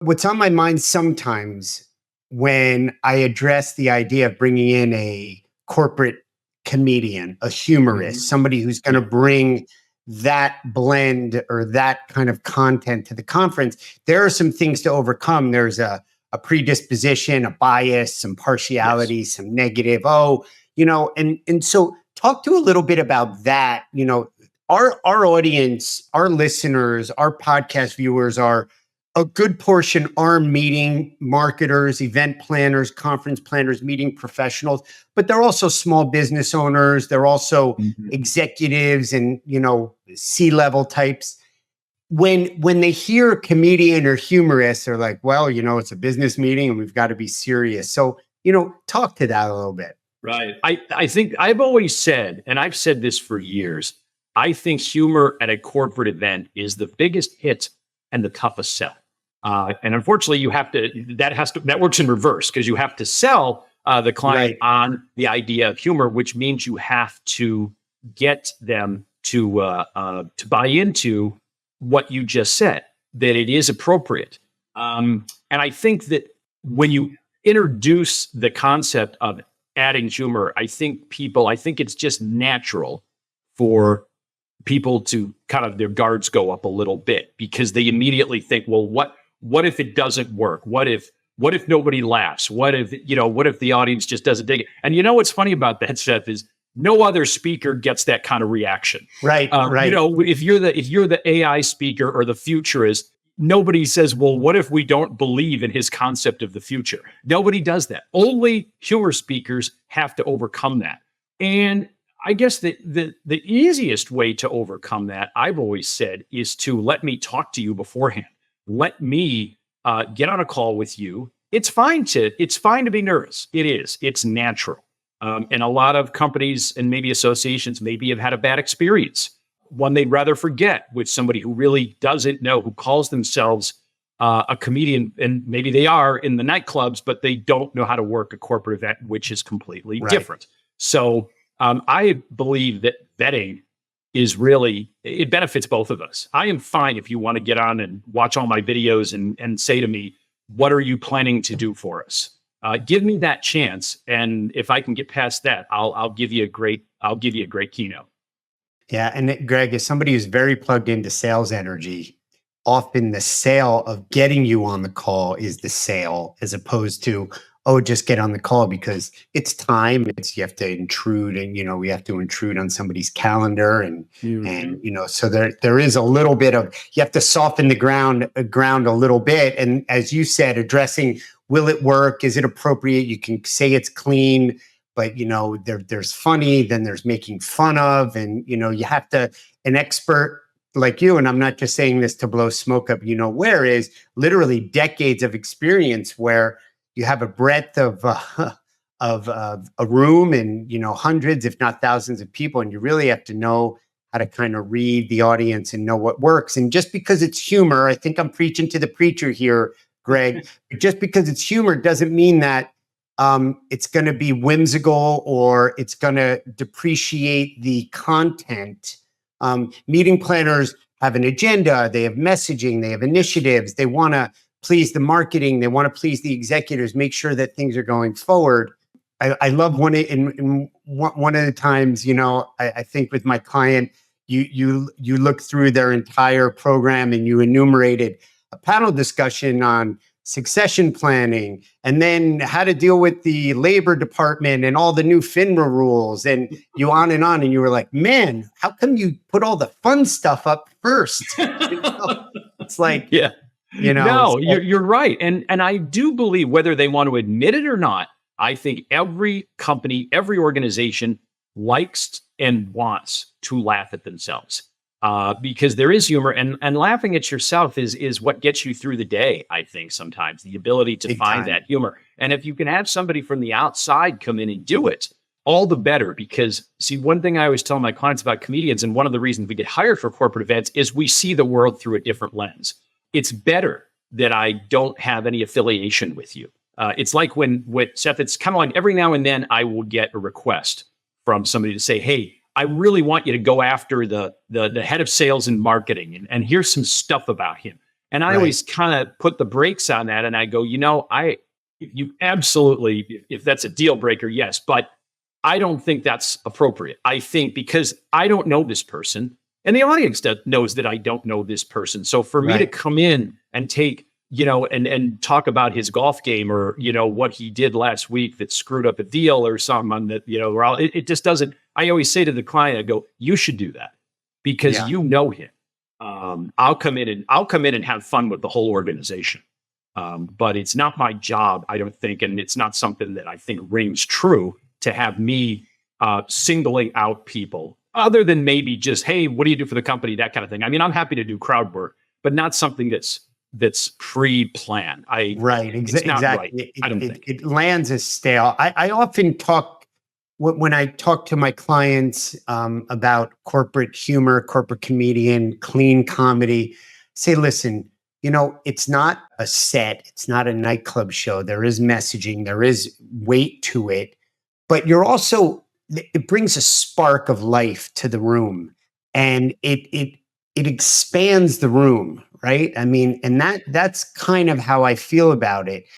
What's on my mind sometimes when I address the idea of bringing in a corporate comedian, a humorist, Mhm. somebody who's going to bring that blend or that kind of content to the conference, there are some things to overcome. There's a predisposition, a bias, some Yes. partiality, some negative. Oh, and so talk to a little bit about that. Our audience, our listeners, our podcast viewers are a good portion are meeting marketers, event planners, conference planners, meeting professionals, but they're also small business owners. They're also Mhm. executives and, C-level types. When they hear comedian or humorist, they're like, well, it's a business meeting and we've got to be serious. So, talk to that a little bit. Right. I think I've always said, and I've said this for years, I think humor at a corporate event is the biggest hit and the toughest sell. And unfortunately, that works in reverse because you have to sell the client Right. on the idea of humor, which means you have to get them to buy into what you just said, that it is appropriate. And I think that when you introduce the concept of adding humor, I think it's just natural for people to kind of their guards go up a little bit because they immediately think, well, what if it doesn't work? What if nobody laughs? What if the audience just doesn't dig it? And what's funny about that, Seth, is no other speaker gets that kind of reaction. Right. Right. If you're the AI speaker or the futurist, nobody says, well, what if we don't believe in his concept of the future? Nobody does that. Only humor speakers have to overcome that. And I guess the easiest way to overcome that, I've always said, is to let me talk to you beforehand. Let me get on a call with you. It's fine to be nervous. It is. It's natural. And a lot of companies and maybe associations maybe have had a bad experience, one they'd rather forget, with somebody who really doesn't know, who calls themselves a comedian, and maybe they are in the nightclubs, but they don't know how to work a corporate event, which is completely different. So I believe that vetting is really, it benefits both of us. I am fine if you want to get on and watch all my videos and say to me, what are you planning to do for us? Give me that chance. And if I can get past that, I'll give you a great keynote. Yeah. And Greg, as somebody who's very plugged into sales energy, often the sale of getting you on the call is the sale, as opposed to, oh, just get on the call because it's time. You have to intrude, and we have to intrude on somebody's calendar, and so there is a little bit of, you have to soften the ground a little bit. And as you said, addressing, will it work? Is it appropriate? You can say it's clean, but there's funny, then there's making fun of, and you have to, an expert like you, and I'm not just saying this to blow smoke up, where is literally decades of experience where you have a breadth of a room and hundreds, if not thousands of people, and you really have to know how to kind of read the audience and know what works. And just because it's humor, I think I'm preaching to the preacher here, Greg, but just because it's humor doesn't mean that it's going to be whimsical or it's going to depreciate the content. Meeting planners have an agenda, they have messaging, they have initiatives, they want to please the marketing, they want to please the executives, make sure that things are going forward. I love one of the times, I think with my client, you look through their entire program and you enumerated a panel discussion on succession planning, and then how to deal with the labor department and all the new FINRA rules, and you on, and you were like, man, how come you put all the fun stuff up first? It's like, yeah. No, you're right. And I do believe, whether they want to admit it or not, I think every company, every organization likes and wants to laugh at themselves. Because there is humor, and laughing at yourself is what gets you through the day. I think sometimes the ability to find that humor. And if you can have somebody from the outside come in and do it, all the better. Because see, one thing I always tell my clients about comedians, and one of the reasons we get hired for corporate events, is we see the world through a different lens. It's better that I don't have any affiliation with you. It's like with Seth, it's kind of like every now and then I will get a request from somebody to say, hey, I really want you to go after the head of sales and marketing, and here's some stuff about him. And I Right. always kind of put the brakes on that and I go, you absolutely, if that's a deal breaker, yes, but I don't think that's appropriate. I think because I don't know this person and the audience knows that I don't know this person. So for me to Right. come in and take, and talk about his golf game or, what he did last week that screwed up a deal or something on that, it just doesn't, I always say to the client, I go, you should do that because Yeah. you know him. I'll come in and have fun with the whole organization. But it's not my job, I don't think, and it's not something that I think rings true to have me singling out people other than maybe just, hey, what do you do for the company? That kind of thing. I mean, I'm happy to do crowd work, but not something that's pre-planned. Right. It's not right. Exactly. I don't think. It lands as stale. I often talk when I talk to my clients about corporate humor, corporate comedian, clean comedy. Say, listen, it's not a set. It's not a nightclub show. There is messaging. There is weight to it, but it brings a spark of life to the room, and it expands the room, right? I mean, and that's kind of how I feel about it.